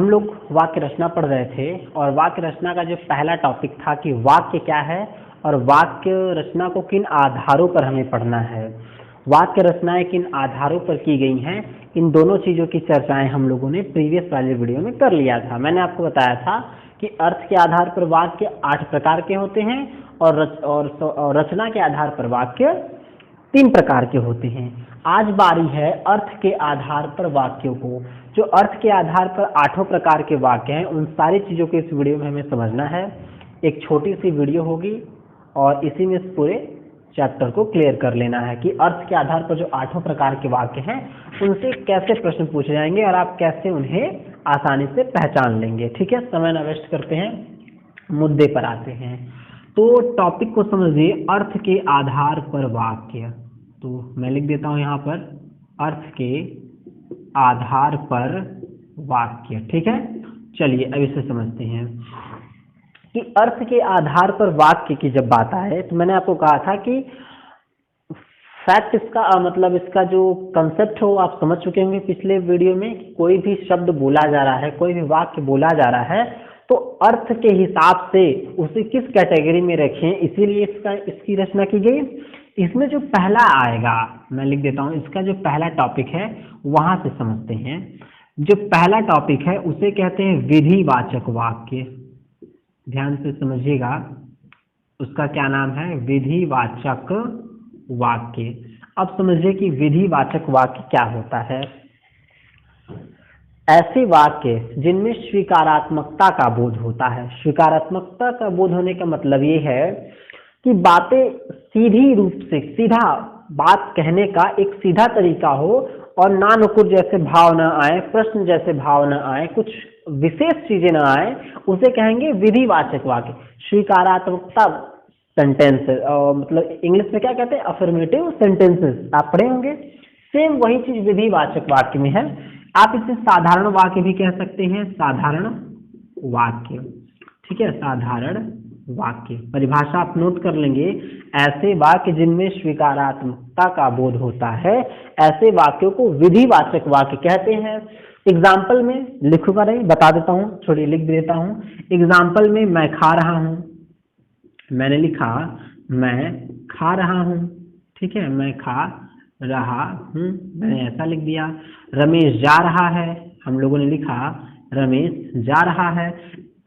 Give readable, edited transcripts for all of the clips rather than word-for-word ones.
हम लोग वाक्य रचना पढ़ रहे थे और वाक्य रचना का जो पहला टॉपिक था कि वाक्य क्या है और वाक्य रचना को किन आधारों पर हमें पढ़ना है, वाक्य रचनाएं किन आधारों पर की गई हैं, इन दोनों चीज़ों की चर्चाएं हम लोगों ने प्रीवियस वाले वीडियो में कर लिया था। मैंने आपको बताया था कि अर्थ के आधार पर वाक्य 8 प्रकार के होते हैं और रचना के आधार पर वाक्य 3 प्रकार के होते हैं। आज बारी है अर्थ के आधार पर वाक्यों को। जो अर्थ के आधार पर 8 प्रकार के वाक्य हैं उन सारी चीज़ों को इस वीडियो में हमें समझना है। एक छोटी सी वीडियो होगी और इसी में इस पूरे चैप्टर को क्लियर कर लेना है कि अर्थ के आधार पर जो 8 प्रकार के वाक्य हैं उनसे कैसे प्रश्न पूछे जाएंगे और आप कैसे उन्हें आसानी से पहचान लेंगे। ठीक है, समय न वेस्ट करते हैं, मुद्दे पर आते हैं। तो टॉपिक को समझिए, अर्थ के आधार पर वाक्य। तो मैं लिख देता हूं यहाँ पर अर्थ के आधार पर वाक्य। ठीक है, चलिए अब इसे समझते हैं कि अर्थ के आधार पर वाक्य की जब बात आए तो मैंने आपको कहा था कि फैक्ट इसका मतलब इसका जो कंसेप्ट हो आप समझ चुके होंगे पिछले वीडियो में कि कोई भी शब्द बोला जा रहा है, कोई भी वाक्य बोला जा रहा है तो अर्थ के हिसाब से उसे किस कैटेगरी में रखें, इसीलिए इसकी रचना की गई। इसमें जो पहला आएगा मैं लिख देता हूं, इसका जो पहला टॉपिक है वहां से समझते हैं। जो पहला टॉपिक है उसे कहते हैं विधिवाचक वाक्य। ध्यान से समझिएगा, उसका क्या नाम है, विधिवाचक वाक्य। अब समझिए कि विधिवाचक वाक्य क्या होता है। ऐसे वाक्य जिनमें स्वीकारात्मकता का बोध होता है। स्वीकारात्मकता का बोध होने का मतलब ये है कि बातें सीधी रूप से, सीधा बात कहने का एक सीधा तरीका हो और ना नुकुर जैसे भाव ना आए, प्रश्न जैसे भाव ना आए, कुछ विशेष चीजें ना आए, उसे कहेंगे विधिवाचक वाक्य। स्वीकारात्मकता सेंटेंस मतलब इंग्लिश में क्या कहते हैं, अफर्मेटिव सेंटेंसेस, आप पढ़े होंगे। सेम वही चीज विधिवाचक वाक्य में है। आप इसे साधारण वाक्य भी कह सकते हैं, साधारण वाक्य। ठीक है, साधारण वाक्य परिभाषा आप नोट कर लेंगे। ऐसे वाक्य जिनमें स्वीकारात्मकता का बोध होता है, ऐसे वाक्यों को विधिवाचक वाक्य कहते हैं। एग्जाम्पल में लिखूंगा नहीं, बता देता हूं, छोड़िए लिख देता हूं। एग्जाम्पल में मैं खा रहा हूं, मैंने लिखा मैं खा रहा हूं। ठीक है, मैं खा रहा हूं, मैंने ऐसा लिख दिया। रमेश जा रहा है, हम लोगों ने लिखा रमेश जा रहा है।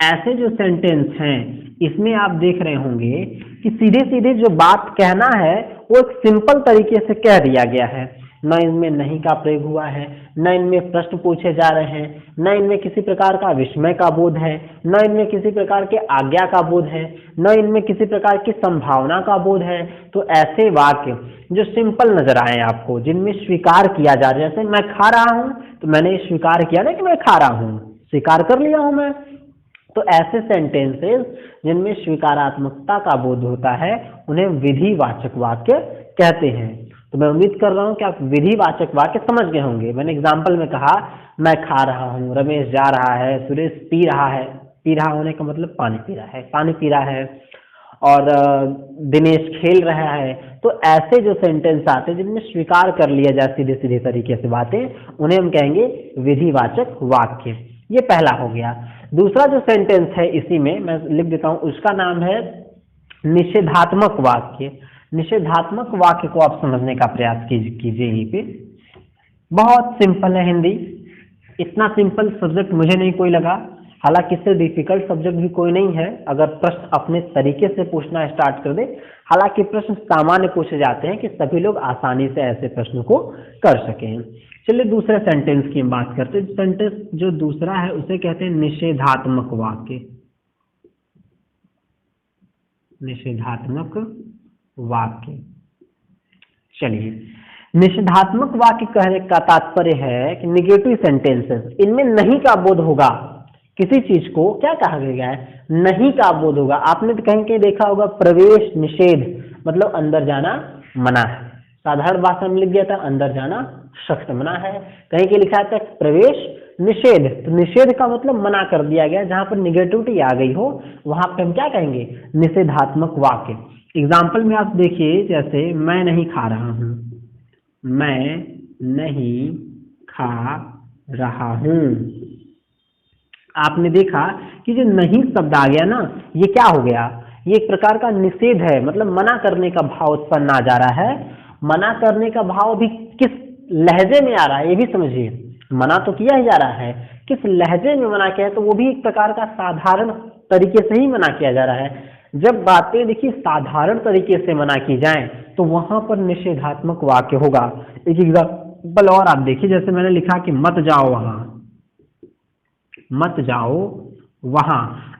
ऐसे जो सेंटेंस हैं इसमें आप देख रहे होंगे कि सीधे सीधे जो बात कहना है वो एक सिंपल तरीके से कह दिया गया है। न इनमें नहीं का प्रयोग हुआ है, न इनमें प्रश्न पूछे जा रहे हैं, न इनमें किसी प्रकार का विस्मय का बोध है, न इनमें किसी प्रकार के आज्ञा का बोध है, न इनमें किसी प्रकार की संभावना का बोध है। तो ऐसे वाक्य जो सिंपल नजर आए आपको, जिनमें स्वीकार किया जा रहा है, जैसे मैं खा रहा हूं तो मैंने स्वीकार किया ना कि मैं खा रहा हूं, स्वीकार कर लिया हूं मैं। तो ऐसे सेंटेंसेस जिनमें स्वीकारात्मकता का बोध होता है उन्हें विधिवाचक वाक्य कहते हैं। तो मैं उम्मीद कर रहा हूं कि आप विधिवाचक वाक्य समझ गए होंगे। मैंने एग्जाम्पल में कहा मैं खा रहा हूं, रमेश जा रहा है, सुरेश पी रहा है। पी रहा होने का मतलब पानी पी रहा है, पानी पी रहा है, और दिनेश खेल रहा है। तो ऐसे जो सेंटेंस आते हैं जिनमें स्वीकार कर लिया जाए सीधे सीधे तरीके से बातें, उन्हें हम कहेंगे विधिवाचक वाक्य। ये पहला हो गया। दूसरा जो सेंटेंस है इसी में मैं लिख देता हूं, उसका नाम है निषेधात्मक वाक्य। निषेधात्मक वाक्य को आप समझने का प्रयास कीजिए। यहीं पे बहुत सिंपल है हिंदी, इतना सिंपल सब्जेक्ट मुझे नहीं कोई लगा। हालांकि इससे डिफिकल्ट सब्जेक्ट भी कोई नहीं है अगर प्रश्न अपने तरीके से पूछना स्टार्ट कर दे। हालांकि प्रश्न सामान्य पूछे जाते हैं कि सभी लोग आसानी से ऐसे प्रश्न को कर सकें। चलिए दूसरे सेंटेंस की हम बात करते हैं। सेंटेंस जो दूसरा है उसे कहते हैं निषेधात्मक वाक्य। निषेधात्मक वाक्य। चलिए, निषेधात्मक वाक्य कहने का तात्पर्य है कि निगेटिव सेंटेंसेस, इनमें नहीं का बोध होगा। किसी चीज को क्या कहा गया है, नहीं का बोध होगा। आपने तो कहीं कहीं देखा होगा प्रवेश निषेध, मतलब अंदर जाना मना है। साधारण भाषा में लिख दिया था अंदर जाना सख्त मना है। कहीं के लिखा था प्रवेश निषेध, तो निषेध का मतलब मना कर दिया गया। जहां पर निगेटिविटी आ गई हो वहां पर हम क्या कहेंगे, निषेधात्मक वाक्य। एग्जाम्पल में आप देखिए, जैसे मैं नहीं खा रहा हूं, मैं नहीं खा रहा हूं। आपने देखा कि जो नहीं शब्द आ गया ना, ये क्या हो गया, ये एक प्रकार का निषेध है, मतलब मना करने का भाव उत्पन्न आ जा रहा है। मना करने का भाव भी किस लहजे में आ रहा है ये भी समझिए। मना तो किया ही जा रहा है, किस लहजे में मना किया है, तो वो भी एक प्रकार का साधारण तरीके से ही मना किया जा रहा है। जब बातें देखिए साधारण तरीके से मना की जाएं तो वहां पर निषेधात्मक वाक्य होगा। एक एग्जाम्पल और आप देखिए, जैसे मैंने लिखा कि मत जाओ वहां, मत जाओ वहां।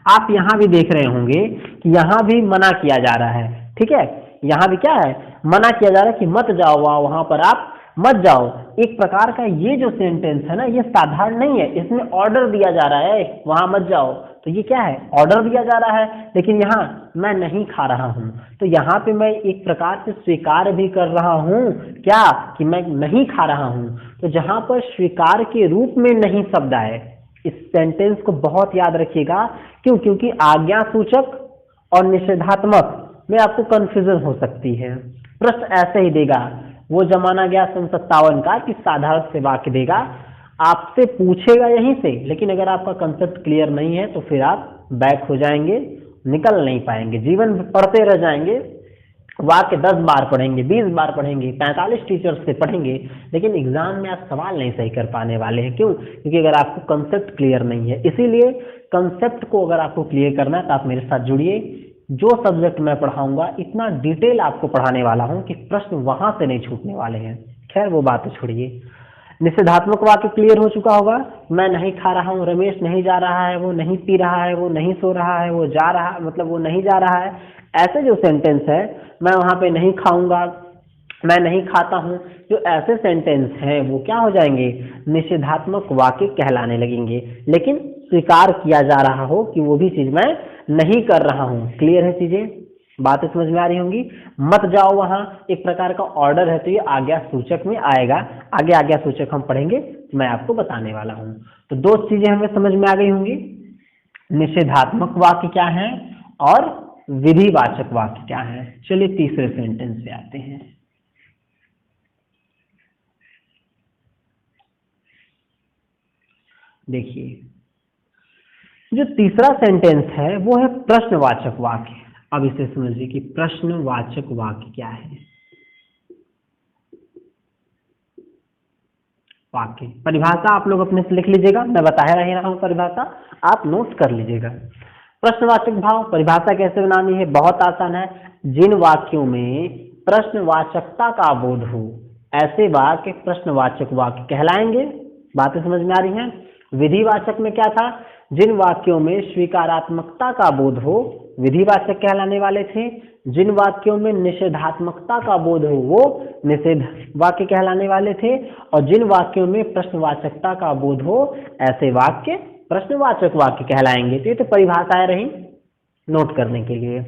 आप यहां भी देख रहे होंगे कि यहां भी मना किया जा रहा है, ठीक है, यहां भी क्या है, मना किया जा रहा है कि मत जाओ वहां पर आप मत जाओ। एक प्रकार का ये जो सेंटेंस है ना, ये साधारण नहीं है, इसमें ऑर्डर दिया जा रहा है वहां मत जाओ, तो ये क्या है, ऑर्डर दिया जा रहा है। लेकिन यहाँ मैं नहीं खा रहा हूं, तो यहाँ पे मैं एक प्रकार से स्वीकार भी कर रहा हूं क्या, कि मैं नहीं खा रहा हूं। तो जहां पर स्वीकार के रूप में नहीं शब्द आए, इस सेंटेंस को बहुत याद रखिएगा। क्यों, क्योंकि आज्ञा सूचक और निषेधात्मक में आपको कंफ्यूजन हो सकती है। प्रश्न ऐसे ही देगा, वो जमाना गया सन 57 का कि साधारण से वाक्य देगा, आपसे पूछेगा यहीं से, लेकिन अगर आपका कंसेप्ट क्लियर नहीं है तो फिर आप बैक हो जाएंगे, निकल नहीं पाएंगे, जीवन पढ़ते रह जाएंगे। वाक्य 10 बार पढ़ेंगे, 20 बार पढ़ेंगे, 45 टीचर्स से पढ़ेंगे, लेकिन एग्जाम में आप सवाल नहीं सही कर पाने वाले हैं। क्यों, क्योंकि अगर आपको कंसेप्ट क्लियर नहीं है। इसीलिए कंसेप्ट को अगर आपको क्लियर करना है तो आप मेरे साथ जुड़िए। जो सब्जेक्ट मैं पढ़ाऊंगा इतना डिटेल आपको पढ़ाने वाला हूं कि प्रश्न वहां से नहीं छूटने वाले हैं। खैर वो बात छोड़िए। निषेधात्मक वाक्य क्लियर हो चुका होगा, मैं नहीं खा रहा हूँ, रमेश नहीं जा रहा है, वो नहीं पी रहा है, वो नहीं सो रहा है, वो जा रहा, मतलब वो नहीं जा रहा है। ऐसे जो सेंटेंस है, मैं वहां पे नहीं खाऊंगा, मैं नहीं खाता हूं, जो ऐसे सेंटेंस हैं वो क्या हो जाएंगे, निषेधात्मक वाक्य कहलाने लगेंगे। लेकिन स्वीकार किया जा रहा हो कि वो भी चीज मैं नहीं कर रहा हूं। क्लियर है चीजें, बातें समझ में आ रही होंगी। मत जाओ वहां एक प्रकार का ऑर्डर है, तो ये आज्ञा सूचक में आएगा। आगे आज्ञा सूचक हम पढ़ेंगे, मैं आपको बताने वाला हूं। तो दो चीजें हमें समझ में आ गई होंगी, निषेधात्मक वाक्य क्या है और विधिवाचक वाक्य क्या है। चलिए तीसरे सेंटेंस पे आते हैं। देखिए जो तीसरा सेंटेंस है वो है प्रश्नवाचक वाक्य। अब इसे समझिए कि प्रश्नवाचक वाक्य क्या है। वाक्य परिभाषा आप लोग अपने से लिख लीजिएगा, मैं बताया रहा हूं परिभाषा, आप नोट कर लीजिएगा। प्रश्नवाचक भाव परिभाषा कैसे बनानी है, बहुत आसान है। जिन वाक्यों में प्रश्नवाचकता का बोध हो ऐसे वाक्य प्रश्नवाचक वाक्य कहलाएंगे। बातें समझ में आ रही हैं। विधिवाचक में क्या था, जिन वाक्यों में स्वीकारात्मकता का बोध हो विधिवाचक कहलाने वाले थे, जिन वाक्यों में निषेधात्मकता का बोध हो वो निषेध वाक्य कहलाने वाले थे, और जिन वाक्यों में प्रश्नवाचकता का बोध हो ऐसे वाक्य प्रश्नवाचक वाक्य कहलाएंगे। तो ये तो परिभाषाएं रही, नोट करने के लिए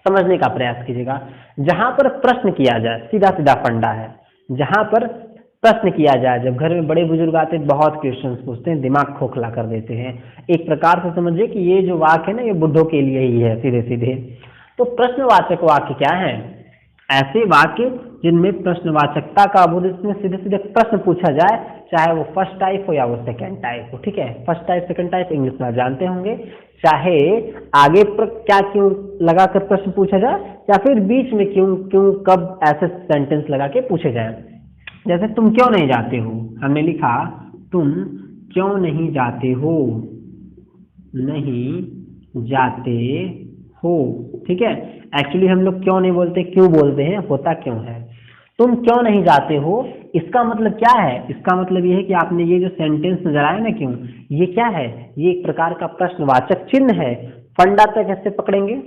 समझने का प्रयास कीजिएगा। जहां पर प्रश्न किया जाए, सीधा सीधा फंडा है, जहां पर प्रश्न किया जाए, जब घर में बड़े बुजुर्ग आते हैं बहुत क्वेश्चंस पूछते हैं, दिमाग खोखला कर देते हैं। एक प्रकार से समझिए कि ये जो वाक्य है ना, ये बुद्धों के लिए ही है सीधे सीधे। तो प्रश्नवाचक वाक्य क्या है, ऐसे वाक्य जिनमें प्रश्नवाचकता का बोध, इसमें सीधे सीधे प्रश्न पूछा जाए, चाहे वो फर्स्ट टाइप हो या वो सेकंड टाइप हो। ठीक है, first type second type English में जानते होंगे। चाहे आगे पर क्या क्यों लगाकर प्रश्न पूछा जाए, या फिर बीच में क्यों क्यों कब ऐसे सेंटेंस लगा के पूछे जाए। जैसे तुम क्यों नहीं जाते हो, हमने लिखा तुम क्यों नहीं जाते हो, नहीं जाते हो। ठीक है, एक्चुअली हम लोग क्यों नहीं बोलते, क्यों बोलते हैं, होता क्यों है। तुम क्यों नहीं जाते हो, इसका मतलब क्या है, इसका मतलब ये है कि आपने ये जो सेंटेंस नजर आया ना क्यों, ये क्या है, ये एक प्रकार का प्रश्नवाचक चिन्ह है। फंडा तक कैसे पकड़ेंगे,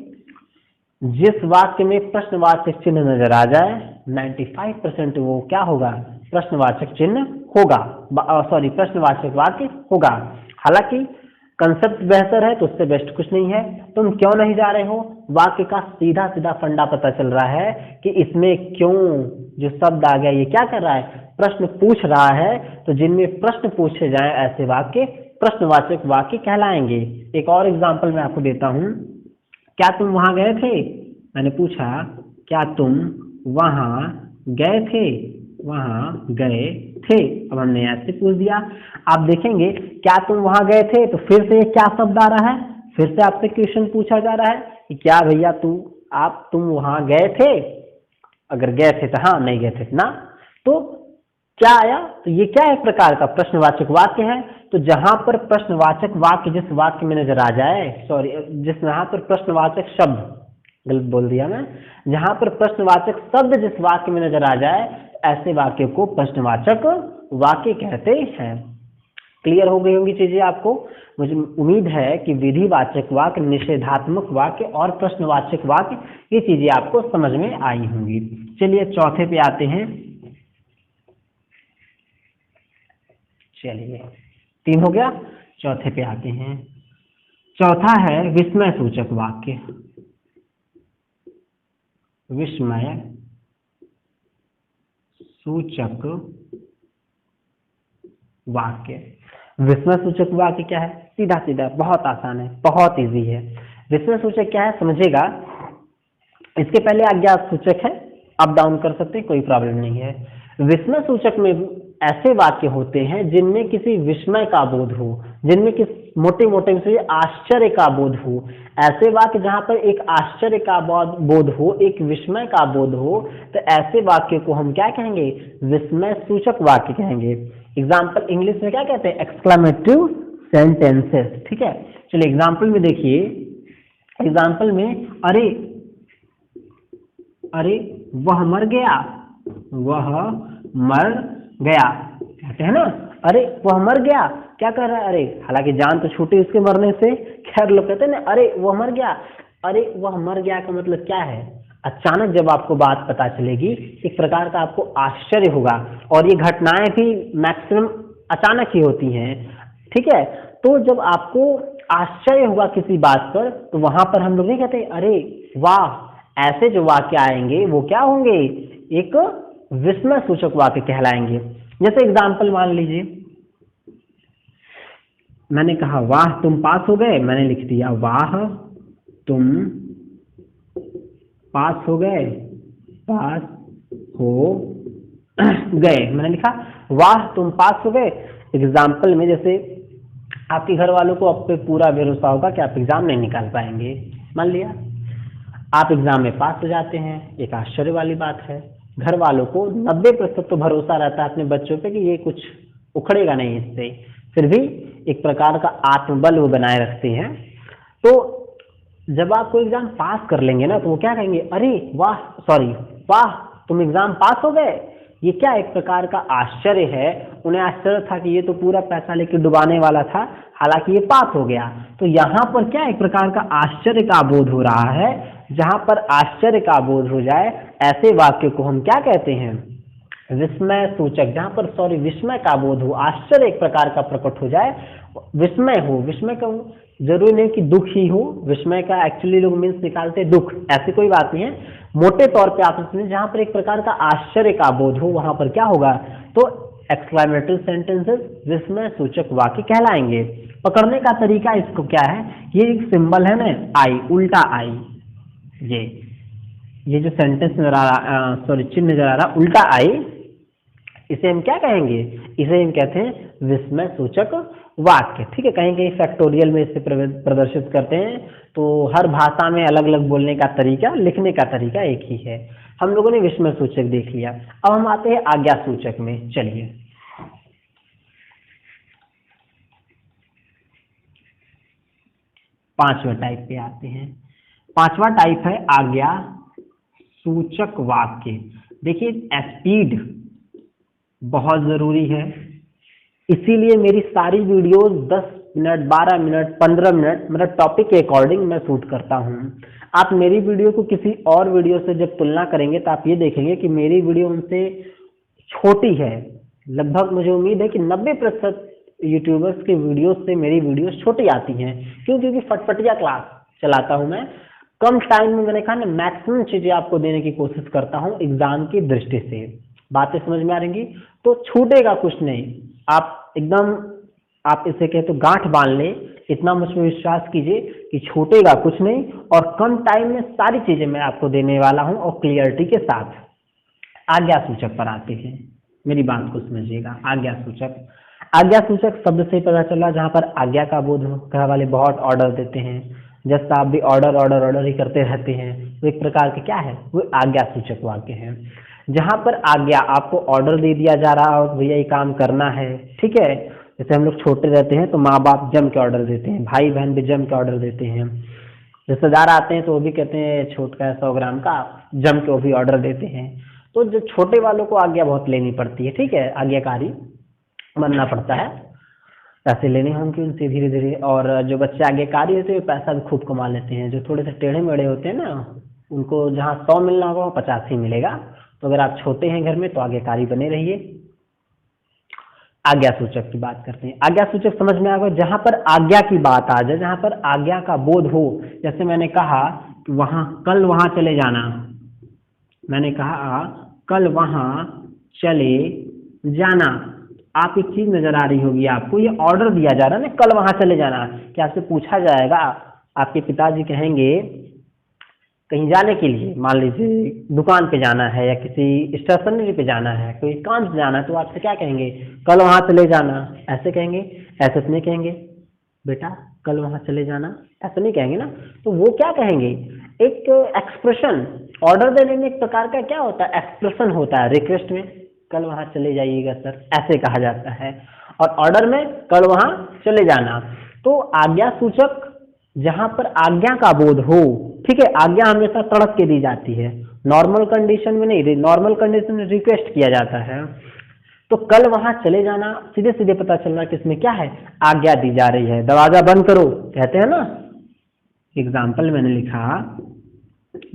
जिस वाक्य में प्रश्नवाचक चिन्ह नजर आ जाए 95% वो क्या होगा, प्रश्नवाचक चिन्ह होगा, सॉरी प्रश्नवाचक वाक्य होगा। हालांकि कंसेप्ट बेहतर है तो उससे बेस्ट कुछ नहीं है। तुम क्यों नहीं जा रहे हो, वाक्य का सीधा सीधा फंडा पता चल रहा है कि इसमें क्यों जो शब्द आ गया ये क्या कर रहा है, प्रश्न पूछ रहा है। तो जिनमें प्रश्न पूछे जाए ऐसे वाक्य प्रश्नवाचक वाक्य कहलाएंगे। एक और एग्जाम्पल मैं आपको देता हूं, क्या तुम वहां गए थे, मैंने पूछा क्या तुम वहां गए थे, वहां गए थे। अब हमने ऐसे पूछ दिया, आप देखेंगे क्या तुम वहां गए थे, तो फिर से क्या शब्द आ रहा है, फिर से आपसे क्वेश्चन पूछा जा रहा है कि क्या भैया तुम वहां गए थे। अगर गए थे तो हाँ, नहीं गए थे ना। तो क्या आया, तो ये क्या एक प्रकार का प्रश्नवाचक वाक्य है। तो जहां पर प्रश्नवाचक वाक्य जिस वाक्य में नजर आ जाए, सॉरी, जहां पर प्रश्नवाचक शब्द, गलत बोल दिया मैं, जहां पर प्रश्नवाचक शब्द जिस वाक्य में नजर आ जाए, ऐसे वाक्य को प्रश्नवाचक वाक्य कहते हैं। क्लियर हो गई होंगी चीजें आपको। मुझे उम्मीद है कि विधिवाचक वाक्य, निषेधात्मक वाक्य और प्रश्नवाचक वाक्य, ये चीजें आपको समझ में आई होंगी। चलिए चौथे पे आते हैं। चलिए 3 हो गया, चौथे पे आते हैं। चौथा है विस्मय सूचक वाक्य। विस्मय सूचक वाक्य। विस्मय सूचक वाक्य क्या है, सीधा सीधा, बहुत आसान है, बहुत इजी है। विस्मय सूचक क्या है समझेगा। इसके पहले आज्ञा सूचक है, अप डाउन कर सकते हैं, कोई प्रॉब्लम नहीं है। विस्मय सूचक में ऐसे वाक्य होते हैं जिनमें किसी विस्मय का बोध हो, जिनमें किस मोटे मोटे से आश्चर्य का बोध हो। ऐसे वाक्य जहां पर एक आश्चर्य का बोध हो, एक विस्मय का बोध हो, तो ऐसे वाक्य को हम क्या कहेंगे, विस्मय सूचक वाक्य कहेंगे। एग्जाम्पल इंग्लिश में क्या कहते हैं, एक्सक्लेमेटिव सेंटेंसेस। ठीक है, चलिए एग्जाम्पल में देखिए। एग्जाम्पल में अरे वह मर गया, वह मर गया कहते हैं ना। अरे वह मर गया, क्या कर रहा है, अरे, हालांकि जान तो छूटी उसके मरने से, खैर लोग कहते हैं ना अरे वह मर गया। अरे वह मर गया का मतलब क्या है, अचानक जब आपको बात पता चलेगी, एक प्रकार का आपको आश्चर्य होगा। और ये घटनाएं भी मैक्सिमम अचानक ही होती हैं। ठीक है, तो जब आपको आश्चर्य होगा किसी बात पर, तो वहां पर हम लोग नहीं कहते अरे वाह। ऐसे जो वाक्य आएंगे वो क्या होंगे, एक विस्मय सूचक वाक्य कहलाएंगे। जैसे एग्जाम्पल मान लीजिए, मैंने कहा वाह तुम पास हो गए, मैंने लिख दिया वाह तुम पास हो गए, पास हो गए, मैंने लिखा वाह तुम पास हो गए। एग्जाम्पल में जैसे आपके घर वालों को आप पे पूरा भरोसा होगा कि आप एग्जाम नहीं निकाल पाएंगे, मान लिया आप एग्जाम में पास हो जाते हैं, एक आश्चर्य वाली बात है। घर वालों को 90% तो भरोसा रहता है अपने बच्चों पे कि ये कुछ उखड़ेगा नहीं इससे, फिर भी एक प्रकार का आत्मबल वो बनाए रखते हैं। तो जब आप कोई एग्जाम पास कर लेंगे ना, तो वो क्या कहेंगे, अरे वाह, सॉरी वाह तुम एग्जाम पास हो गए। ये क्या एक प्रकार का आश्चर्य है। उन्हें आश्चर्य था कि ये तो पूरा पैसा लेके डुबाने वाला था, हालांकि ये पास हो गया। तो यहाँ पर क्या एक प्रकार का आश्चर्य का बोध हो रहा है। जहां पर आश्चर्य का बोध हो जाए, ऐसे वाक्य को हम क्या कहते हैं, विस्मय सूचक। जहां पर सॉरी विस्मय का बोध हो, आश्चर्य एक प्रकार का प्रकट हो जाए, विस्मय हो। विस्मय का जरूरी नहीं कि दुख ही हो, विस्मय का एक्चुअली लोग मीन्स निकालते दुख, ऐसी कोई बात नहीं है। मोटे तौर पे आप सुनिए, जहां पर एक प्रकार का आश्चर्य का बोध हो, वहां पर क्या होगा, तो एक्सक्लेमेटरी सेंटेंसेस विस्मय सूचक वाक्य कहलाएंगे। पकड़ने का तरीका इसको क्या है, ये एक सिंबल है ना आई, उल्टा आई, ये जो सेंटेंस नजर आ रहा, सॉरी चिन्ह नजर आ रहा उल्टा आई, इसे हम क्या कहेंगे, इसे हम कहते हैं विस्मय सूचक वाक्य। ठीक है, कहीं कहीं फैक्टोरियल में इसे प्रदर्शित करते हैं। तो हर भाषा में अलग अलग बोलने का तरीका, लिखने का तरीका एक ही है। हम लोगों ने विस्मय सूचक देख लिया, अब हम आते हैं आज्ञा सूचक में। चलिए पांचवा टाइप पे आते हैं। पांचवा टाइप है आज्ञा सूचक वाक्य। देखिए स्पीड बहुत जरूरी है, इसीलिए मेरी सारी वीडियोस 10 मिनट, 12 मिनट, 15 मिनट मेरा टॉपिक के अकॉर्डिंग मैं शूट करता हूं। आप मेरी वीडियो को किसी और वीडियो से जब तुलना करेंगे तो आप ये देखेंगे कि मेरी वीडियो उनसे छोटी है। लगभग मुझे उम्मीद है कि 90% यूट्यूबर्स के वीडियो से मेरी वीडियोस छोटी आती हैं। क्यों, क्योंकि फटफटिया क्लास चलाता हूं मैं, कम टाइम में मैंने कहा ना मैक्सिमम चीजें आपको देने की कोशिश करता हूं एग्जाम की दृष्टि से। बातें समझ में आ रही, तो छूटेगा कुछ नहीं। आप एकदम, आप इसे कहे तो गांठ बांध ले, इतना मुझ में विश्वास कीजिए कि छूटेगा कुछ नहीं, और कम टाइम में सारी चीजें मैं आपको देने वाला हूं और क्लियरिटी के साथ। आज्ञा सूचक पर आते हैं। मेरी बात को समझिएगा। आज्ञा सूचक, आज्ञा सूचक शब्द से पता चला जहाँ पर आज्ञा का बोध हो। घर वाले बहुत ऑर्डर देते हैं, जैसा आप भी ऑर्डर ऑर्डर ऑर्डर ही करते रहते हैं, वो एक प्रकार के क्या है, वो आज्ञा सूचक वाक्य है। जहाँ पर आज्ञा, आपको ऑर्डर दे दिया जा रहा हो भैया ये काम करना है, ठीक है। जैसे हम लोग छोटे रहते हैं तो माँ बाप जम के ऑर्डर देते हैं, भाई बहन भी जम के ऑर्डर देते हैं, रिश्तेदार आते हैं तो वो भी कहते हैं छोटा 100 ग्राम का, जम के वो भी ऑर्डर देते हैं। तो जो छोटे वालों को आज्ञा बहुत लेनी पड़ती है, ठीक है, आज्ञाकारी बनना पड़ता है, पैसे लेने होंगे उनसे धीरे धीरे। और जो बच्चे आज्ञाकारी होते हैं पैसा भी खूब कमा लेते हैं। जो थोड़े से टेढ़े मेढ़े होते हैं ना, उनको जहाँ 100 मिलना होगा 50 ही मिलेगा। तो अगर आप छोटे हैं घर में तो आज्ञाकारी बने रहिए। आज्ञा सूचक की बात करते हैं। आज्ञा सूचक समझ में आ गया, जहां पर आज्ञा की बात आ जाए, जहां पर आज्ञा का बोध हो। जैसे मैंने कहा कि वहां कल वहां चले जाना, मैंने कहा कल वहां चले जाना। आप एक चीज नजर आ रही होगी आपको, ये ऑर्डर दिया जा रहा है ना, कल वहां चले जाना। कि आपसे पूछा जाएगा, आपके पिताजी कहेंगे कहीं जाने के लिए, मान लीजिए दुकान पे जाना है या किसी स्टेशनरी पे जाना है, कोई काम से जाना है, तो आपसे क्या कहेंगे, कल वहां चले जाना। ऐसे कहेंगे, ऐसे तो नहीं कहेंगे बेटा कल वहां चले जाना, ऐसा नहीं कहेंगे ना। तो वो क्या कहेंगे, एक एक्सप्रेशन, ऑर्डर देने में एक प्रकार का क्या होता है, एक्सप्रेशन होता है। रिक्वेस्ट में कल वहां चले जाइएगा सर, ऐसे कहा जाता है, और ऑर्डर में कल वहां चले जाना। तो आज्ञा सूचक जहां पर आज्ञा का बोध हो, ठीक है, आज्ञा हमेशा तड़प के दी जाती है, नॉर्मल कंडीशन में नहीं, नॉर्मल कंडीशन में रिक्वेस्ट किया जाता है। तो कल वहां चले जाना सीधे सीधे पता चल रहा है कि इसमें क्या है, आज्ञा दी जा रही है। दरवाजा बंद करो कहते हैं ना, एग्जाम्पल मैंने लिखा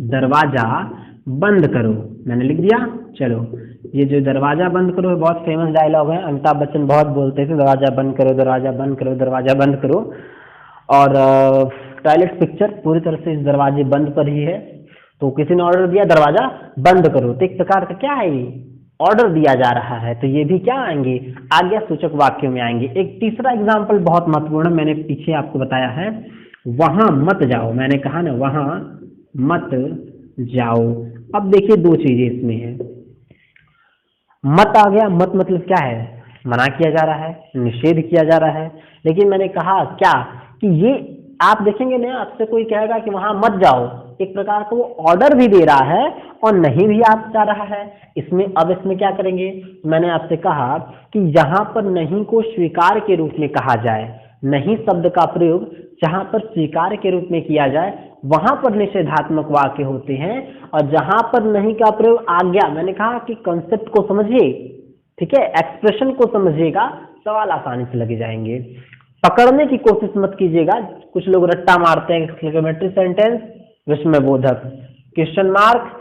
दरवाजा बंद करो, मैंने लिख दिया। चलो ये जो दरवाजा बंद करो बहुत फेमस डायलॉग है, अमिताभ बच्चन बहुत बोलते थे, दरवाजा बंद करो, दरवाजा बंद करो, दरवाजा बंद करो। और टॉयलेट पिक्चर पूरी तरह से इस दरवाजे बंद पर ही है। तो किसी ने ऑर्डर दिया दरवाजा बंद करो, तो एक प्रकार का क्या है, ये ऑर्डर दिया जा रहा है। तो ये भी क्या आएंगे, आज्ञा सूचक वाक्यों में आएंगे। एक तीसरा एग्जाम्पल बहुत महत्वपूर्ण, मैंने पीछे आपको बताया है, वहां मत जाओ, मैंने कहा ना वहां मत जाओ। अब देखिए दो चीजें इसमें है, मत आ गया, मत मतलब क्या है, मना किया जा रहा है, निषेध किया जा रहा है। लेकिन मैंने कहा क्या कि ये आप देखेंगे ना, आपसे कोई कहेगा कि वहां मत जाओ, एक प्रकार का वो ऑर्डर भी दे रहा है और नहीं भी आप जा रहा है। इसमें अब इसमें क्या करेंगे, मैंने आपसे कहा कि जहां पर नहीं को स्वीकार के रूप में कहा जाए, नहीं शब्द का प्रयोग जहां पर स्वीकार के रूप में किया जाए वहां पर निषेधात्मक वाक्य होते हैं। और जहां पर नहीं का प्रयोग आज्ञा, मैंने कहा कि कॉन्सेप्ट को समझिए, ठीक है, एक्सप्रेशन को समझिएगा, सवाल आसानी से लगे जाएंगे। पकड़ने की कोशिश मत कीजिएगा। कुछ लोग रट्टा मारते हैं, एक्सक्लेमेटरी सेंटेंस, विस्मयबोधक, क्वेश्चन मार्क,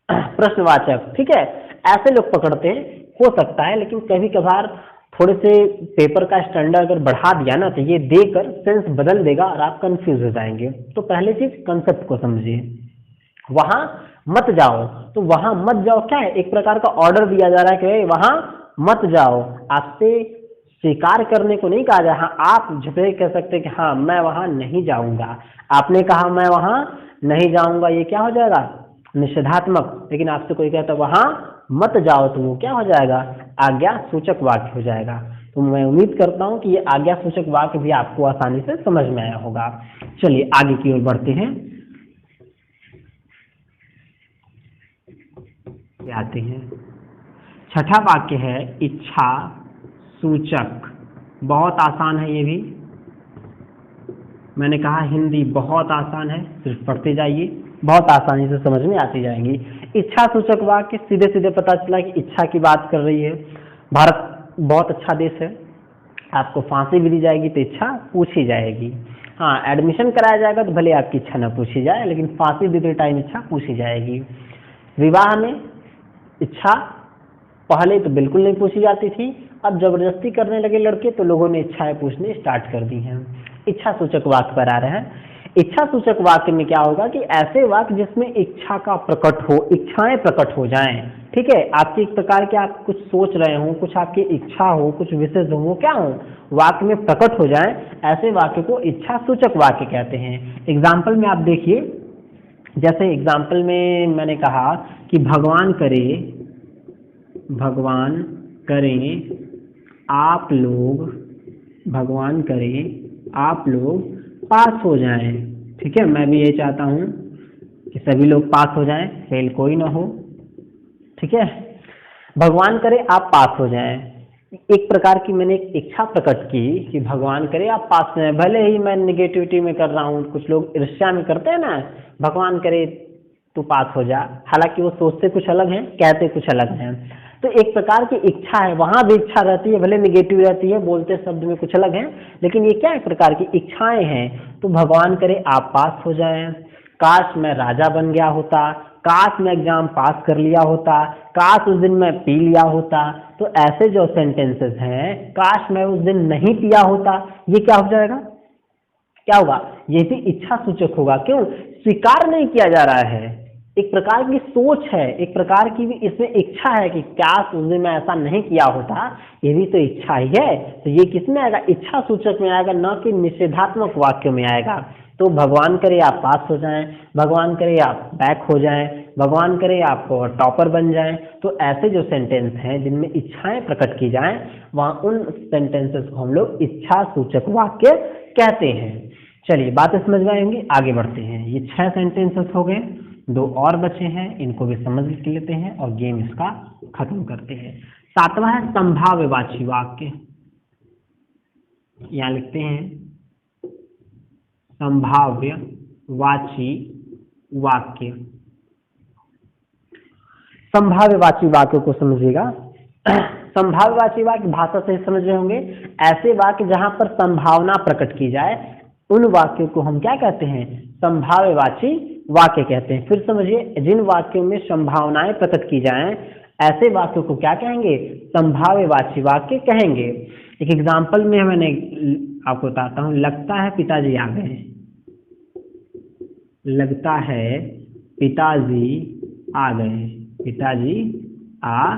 प्रश्नवाचक, ठीक है, ऐसे लोग पकड़ते हैं, हो सकता है। लेकिन कभी कभार थोड़े से पेपर का स्टैंडर्ड अगर बढ़ा दिया ना, तो ये देकर सेंस बदल देगा और आप कंफ्यूज हो जाएंगे। तो पहले चीज कंसेप्ट को समझिए। वहां मत जाओ, तो वहां मत जाओ क्या है, एक प्रकार का ऑर्डर दिया जा रहा है कि वहां मत जाओ। आपसे स्वीकार करने को नहीं कहा जाए, हाँ आप झुके कह सकते कि हाँ मैं वहां नहीं जाऊंगा। आपने कहा मैं वहां नहीं जाऊंगा, ये क्या हो जाएगा, निषेधात्मक। लेकिन आपसे कोई कहता वहां मत जाओ, तो वो क्या हो जाएगा, आज्ञा सूचक वाक्य हो जाएगा। तो मैं उम्मीद करता हूं कि ये आज्ञा सूचक वाक्य भी आपको आसानी से समझ में आया होगा। चलिए आगे की ओर बढ़ते हैं, आते हैं। छठा वाक्य है इच्छा सूचक। बहुत आसान है ये भी, मैंने कहा हिंदी बहुत आसान है, सिर्फ पढ़ते जाइए, बहुत आसानी से समझ में आती जाएंगी। इच्छा सूचक वाक्य सीधे सीधे पता चला कि इच्छा की बात कर रही है। भारत बहुत अच्छा देश है, आपको फांसी भी दी जाएगी तो इच्छा पूछी जाएगी। हाँ, एडमिशन कराया जाएगा तो भले आपकी इच्छा न पूछी जाए, लेकिन फांसी देते टाइम इच्छा पूछी जाएगी। विवाह में इच्छा पहले तो बिल्कुल नहीं पूछी जाती थी, अब जबरदस्ती करने लगे लड़के तो लोगों ने इच्छाएं पूछनी स्टार्ट कर दी हैं। इच्छा सूचक वाक्य पर आ रहे हैं। इच्छा सूचक वाक्य में क्या होगा कि ऐसे वाक्य जिसमें इच्छा का प्रकट हो, इच्छाएं प्रकट हो जाएं, ठीक है, आपकी एक प्रकार के आप कुछ सोच रहे हो, कुछ आपकी इच्छा हो, कुछ विशेष हो, वो क्या हो, वाक्य में प्रकट हो जाएं, ऐसे वाक्य को इच्छा सूचक वाक्य कहते हैं। एग्जाम्पल में आप देखिए, जैसे एग्जाम्पल में मैंने कहा कि भगवान करे, भगवान करें आप लोग, भगवान करे आप लोग पास हो जाएं। ठीक है, मैं भी ये चाहता हूं कि सभी लोग पास हो जाएं, फेल कोई ना हो। ठीक है, भगवान करे आप पास हो जाएं। एक प्रकार की मैंने एक इच्छा प्रकट की कि भगवान करे आप पास हो जाएं, भले ही मैं निगेटिविटी में कर रहा हूं। कुछ लोग ईर्ष्या में करते हैं ना, भगवान करे तू पास हो जा, हालांकि वो सोचते कुछ अलग हैं, कहते कुछ अलग हैं। तो एक प्रकार की इच्छा है, वहां भी इच्छा रहती है, भले निगेटिव रहती है, बोलते शब्द में कुछ अलग है, लेकिन ये क्या एक प्रकार की इच्छाएं हैं। तो भगवान करे आप पास हो जाएं, काश मैं राजा बन गया होता, काश मैं एग्जाम पास कर लिया होता, काश उस दिन मैं पी लिया होता। तो ऐसे जो सेंटेंसेस हैं, काश मैं उस दिन नहीं पिया होता, ये क्या हो जाएगा, क्या होगा, ये भी इच्छा सूचक होगा। क्यों, स्वीकार नहीं किया जा रहा है, एक प्रकार की सोच है, एक प्रकार की भी इसमें इच्छा है कि क्या उस दिन मैं ऐसा नहीं किया होता, ये भी तो इच्छा ही है। तो ये किस में आएगा, इच्छा सूचक में आएगा, न कि निषेधात्मक वाक्य में आएगा। तो भगवान करे आप पास हो जाएं, भगवान करे आप बैक हो जाएं, भगवान करे आप टॉपर बन जाएं। तो ऐसे जो सेंटेंस हैं जिनमें इच्छाएं प्रकट की जाएं, वहां उन सेंटेंसेस को हम लोग इच्छा सूचक वाक्य कहते हैं। चलिए बातें समझ में आएंगी, आगे बढ़ते हैं। ये 6 सेंटेंसेस हो गए, 2 और बचे हैं, इनको भी समझ लेते हैं और गेम इसका खत्म करते हैं। 7वां है संभाव्यवाची वाक्य। यहां लिखते हैं संभाव्यवाची वाक्य। संभाव्यवाची वाक्य को समझिएगा। संभाव्यवाची वाक्य भाषा से समझ रहे होंगे, ऐसे वाक्य जहां पर संभावना प्रकट की जाए, उन वाक्यों को हम क्या कहते हैं, संभाव्यवाची वाक्य कहते हैं। फिर समझिए, जिन वाक्यों में संभावनाएं प्रकट की जाएं, ऐसे वाक्यों को क्या कहेंगे, संभाव्यवाची वाक्य कहेंगे। एक एग्जांपल में मैंने आपको बताता हूं, लगता है पिताजी आ गए, लगता है पिताजी आ गए, पिताजी आ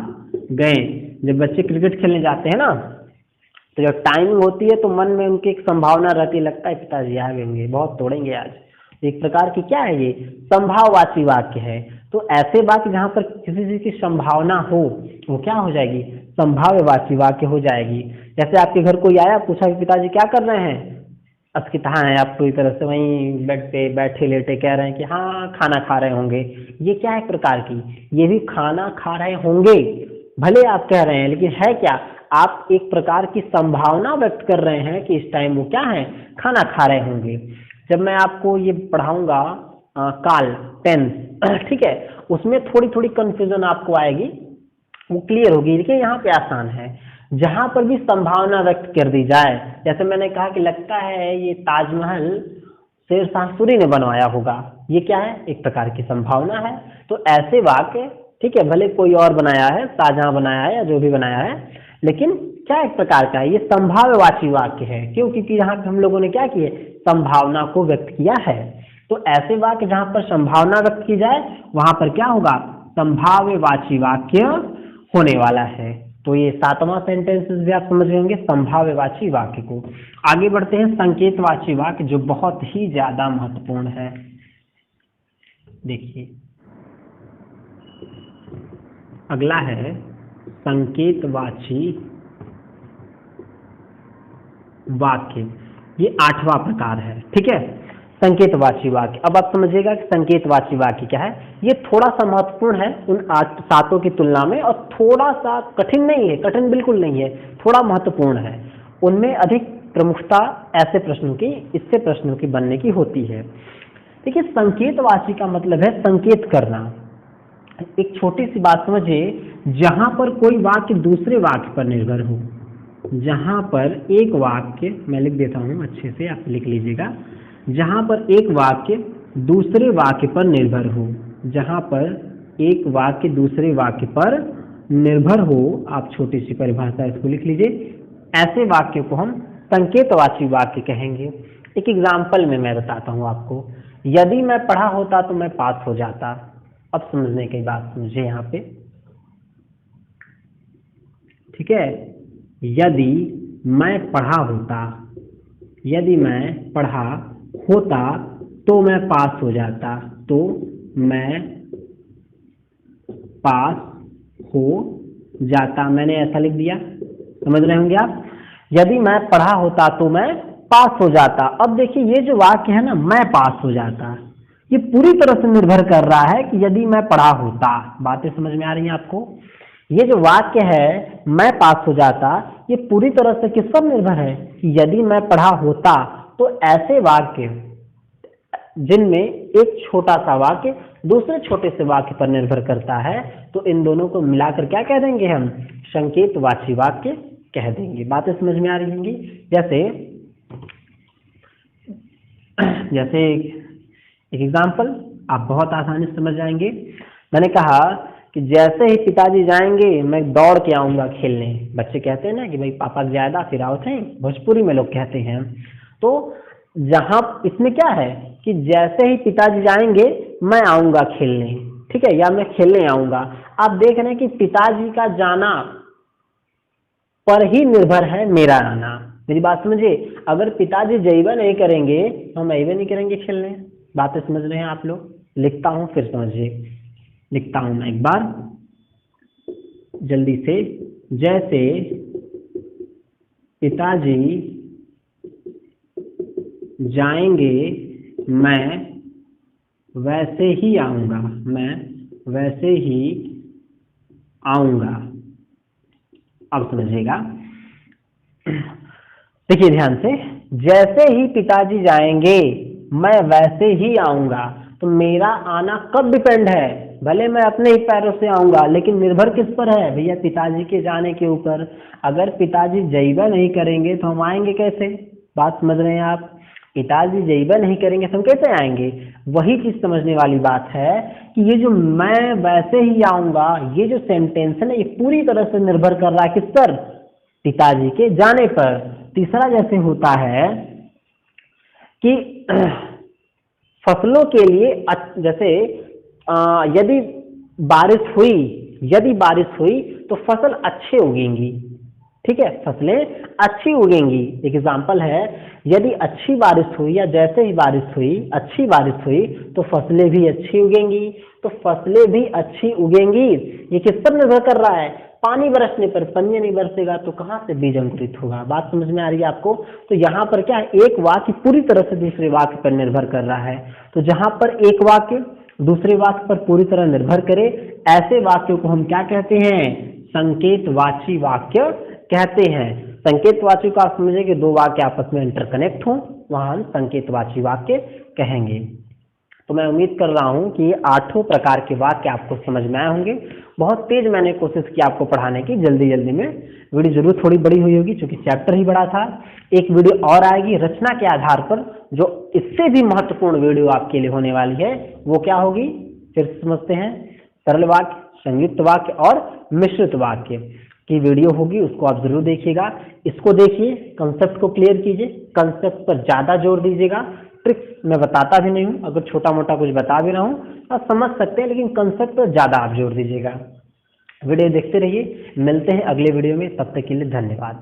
गए। जब बच्चे क्रिकेट खेलने जाते हैं ना, तो जब टाइमिंग होती है तो मन में उनकी एक संभावना रहती है, लगता है पिताजी आ गए, बहुत तोड़ेंगे आज। एक प्रकार की क्या है, ये संभाववाची वाक्य है। तो ऐसे वाक्य जहां पर किसी चीज की संभावना हो, वो क्या हो जाएगी, संभाव्यवाची वाक्य हो जाएगी। जैसे आपके घर कोई आया, पूछा कि पिताजी क्या कर रहे हैं, अस्किता है, आप पूरी तरह से वहीं बेड पे बैठे लेटे कह रहे हैं कि हाँ खाना खा रहे होंगे। ये क्या है प्रकार की, ये भी खाना खा रहे होंगे, भले आप कह रहे हैं, लेकिन है क्या, आप एक प्रकार की संभावना व्यक्त कर रहे हैं कि इस टाइम वो क्या है, खाना खा रहे होंगे। जब मैं आपको ये पढ़ाऊंगा काल टेंस, ठीक है, उसमें थोड़ी थोड़ी कंफ्यूजन आपको आएगी, वो क्लियर होगी। देखिए यहाँ पे आसान है, जहां पर भी संभावना व्यक्त कर दी जाए, जैसे मैंने कहा कि लगता है ये ताजमहल शेरशाह सूरी ने बनवाया होगा, ये क्या है, एक प्रकार की संभावना है। तो ऐसे वाक्य, ठीक है, भले कोई और बनाया है, शाहजहां बनाया है या जो भी बनाया है, लेकिन क्या एक प्रकार का है, ये संभाव्यवाची वाक्य है। क्यों, क्योंकि यहाँ पे हम लोगों ने क्या किया, संभावना को व्यक्त किया है। तो ऐसे वाक्य जहां पर संभावना व्यक्त की जाए, वहां पर क्या होगा, संभाव्यवाची वाक्य होने वाला है। तो ये 7वां सेंटेंस भी आप समझ रहे होंगे, संभाव्यवाची वाक्य को। आगे बढ़ते हैं, संकेतवाची वाक्य, जो बहुत ही ज्यादा महत्वपूर्ण है। देखिए अगला है संकेतवाची वाक्य, ये 8वां प्रकार है। ठीक है, संकेतवाची वाक्य। अब आप समझिएगा कि संकेतवाची वाक्य क्या है। ये थोड़ा सा महत्वपूर्ण है उन 7 की तुलना में, और थोड़ा सा कठिन नहीं है, कठिन बिल्कुल नहीं है, थोड़ा महत्वपूर्ण है। उनमें अधिक प्रमुखता ऐसे प्रश्नों की, इससे प्रश्नों की बनने की होती है। देखिए संकेतवाची का मतलब है संकेत करना। एक छोटी सी बात समझिए, जहां पर कोई वाक्य दूसरे वाक्य पर निर्भर हो, जहां पर एक वाक्य, मैं लिख देता हूं अच्छे से, आप लिख लीजिएगा, जहां पर एक वाक्य दूसरे वाक्य पर निर्भर हो, जहां पर एक वाक्य दूसरे वाक्य पर निर्भर हो, आप छोटी सी परिभाषा इसको लिख लीजिए, ऐसे वाक्य को हम संकेतवाची वाक्य कहेंगे। एक एग्जाम्पल में मैं बताता हूं आपको, यदि मैं पढ़ा होता तो मैं पास हो जाता। अब समझने की बात समझिए यहाँ पे, ठीक है, यदि मैं पढ़ा होता, यदि मैं पढ़ा होता तो मैं पास हो जाता, तो मैं पास हो जाता, मैंने ऐसा लिख दिया, समझ रहे होंगे आप। यदि मैं पढ़ा होता तो मैं पास हो जाता। अब देखिए ये जो वाक्य है ना, मैं पास हो जाता, ये पूरी तरह से निर्भर कर रहा है कि यदि मैं पढ़ा होता। बातें समझ में आ रही हैं आपको? ये जो वाक्य है मैं पास हो जाता, ये पूरी तरह से किस पर निर्भर है कि यदि मैं पढ़ा होता। तो ऐसे वाक्य जिनमें एक छोटा सा वाक्य दूसरे छोटे से वाक्य पर निर्भर करता है, तो इन दोनों को मिलाकर क्या कह देंगे हम? संकेतवाची वाक्य कह देंगे। बातें समझ में आ रही होंगी? जैसे जैसे एक एग्जाम्पल आप बहुत आसानी से समझ जाएंगे। मैंने कहा कि जैसे ही पिताजी जाएंगे मैं दौड़ के आऊंगा खेलने। बच्चे कहते हैं ना कि भाई पापा ज्यादा फिर आओ थे, भोजपुरी में लोग कहते हैं। तो जहां इसमें क्या है कि जैसे ही पिताजी जाएंगे मैं आऊंगा खेलने, ठीक है, या मैं खेलने आऊंगा। आप देख रहे हैं कि पिताजी का जाना पर ही निर्भर है मेरा आना। मेरी बात समझिए, अगर पिताजी जइबा नहीं करेंगे तो हम अइबे नहीं करेंगे खेलने। बातें समझ रहे हैं आप लोग? लिखता हूं फिर समझिए, लिखता हूं मैं एक बार जल्दी से। जैसे पिताजी जाएंगे मैं वैसे ही आऊंगा, मैं वैसे ही आऊंगा। अब समझिएगा, देखिए ध्यान से, जैसे ही पिताजी जाएंगे मैं वैसे ही आऊंगा। तो मेरा आना कब डिपेंड है? भले मैं अपने ही पैरों से आऊंगा, लेकिन निर्भर किस पर है भैया? पिताजी के जाने के ऊपर। अगर पिताजी जइबा नहीं करेंगे तो हम आएंगे कैसे? बात समझ रहे हैं आप? पिताजी जइबा नहीं करेंगे तो हम कैसे आएंगे? वही चीज समझने वाली बात है कि ये जो मैं वैसे ही आऊंगा, ये जो सेंटेंस है ना, ये पूरी तरह से निर्भर कर रहा है किस पर? पिताजी के जाने पर। तीसरा जैसे होता है कि फसलों के लिए जैसे यदि बारिश हुई तो फसल अच्छे उगेंगी, ठीक है, फसलें अच्छी उगेंगी। एक एग्जाम्पल है, यदि अच्छी बारिश हुई या जैसे ही बारिश हुई, अच्छी बारिश हुई तो फसलें भी अच्छी उगेंगी। तो फसलें भी अच्छी उगेंगी, ये किस पर निर्भर कर रहा है? पानी बरसने पर। पानी नहीं बरसेगा तो कहां से बीज अंकुरित होगा? बात समझ में आ रही है आपको? तो यहाँ पर क्या है, एक वाक्य पूरी तरह से दूसरे वाक्य पर निर्भर कर रहा है। तो जहां पर एक वाक्य दूसरे वाक्य पर पूरी तरह निर्भर करे, ऐसे वाक्यों को हम क्या कहते हैं? संकेतवाची वाक्य कहते हैं। संकेतवाची को आप समझे कि दो वाक्य आपस में इंटरकनेक्ट हों, वहां हम संकेतवाची वाक्य कहेंगे। तो मैं उम्मीद कर रहा हूं कि ये 8 प्रकार के वाक्य आपको समझ में आए होंगे। बहुत तेज मैंने कोशिश की आपको पढ़ाने की, जल्दी जल्दी में। वीडियो जरूर थोड़ी बड़ी हुई होगी क्योंकि चैप्टर ही बड़ा था। एक वीडियो और आएगी रचना के आधार पर, जो इससे भी महत्वपूर्ण वीडियो आपके लिए होने वाली है। वो क्या होगी फिर समझते हैं। सरल वाक्य, संयुक्त वाक्य और मिश्रित वाक्य की वीडियो होगी, उसको आप जरूर देखिएगा। इसको देखिए, कंसेप्ट को क्लियर कीजिए, कंसेप्ट पर ज्यादा जोर दीजिएगा। ट्रिक्स मैं बताता भी नहीं हूं, अगर छोटा मोटा कुछ बता भी रहा हूं आप समझ सकते हैं, लेकिन कंसेप्ट पर ज्यादा आप जोर दीजिएगा। वीडियो देखते रहिए, मिलते हैं अगले वीडियो में, तब तक के लिए धन्यवाद।